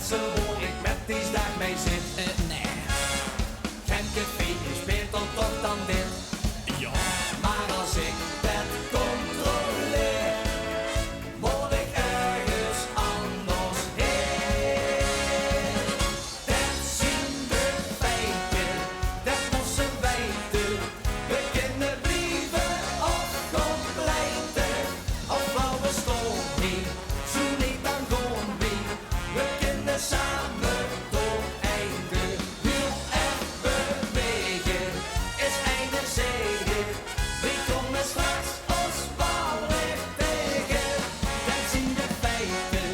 ze hoe ik met die dag mee zit. Nee. Geen café is beter toch dan dit. Ja. Maar als ik dat controleer, moet ik ergens anders heen. Dat zien de feiten, dat moet ze weten. We kunnen brieven of completen, of we stonden niet, zo niet dan gewoon wie. We kunnen samen door einde, heel erg bewegen, is einde zegen. We komen straks ons bal weer tegen. Dat zien de feiten,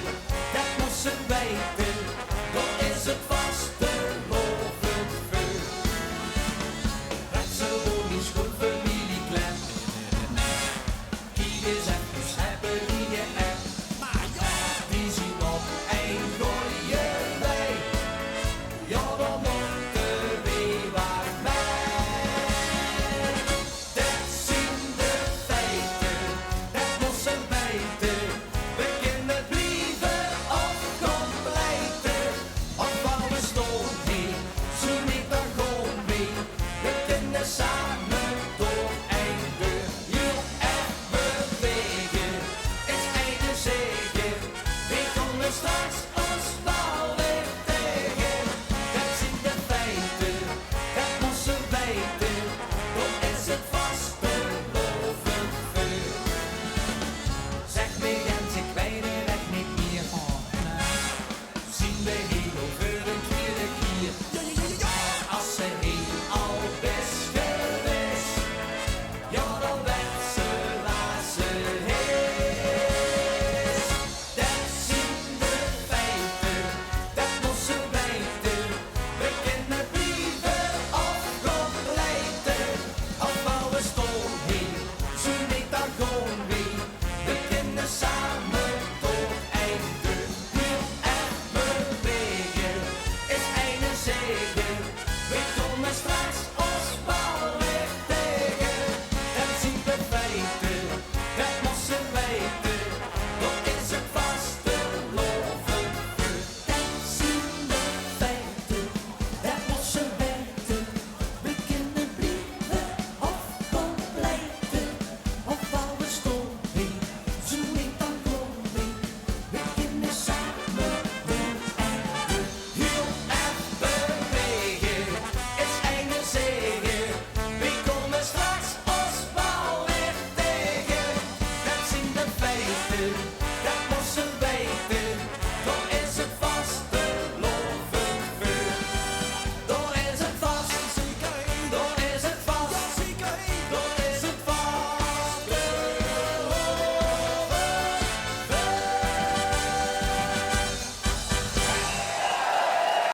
dat moet ze weten. Dan is het vast te loven vuur. Dat ze woon is goed familie klem. Kijk eens even hebben die je hebt. Maar ja. Die zien op één gooien wij. Ja, dan moeten we waar mee. Dat zien de feiten, dat moet ze weten. We kunnen brieven of completen, of we stonden niet, zo niet dan gewoon wie. We kunnen samen door einde, heel erg bewegen, is einde zegen. We komen straks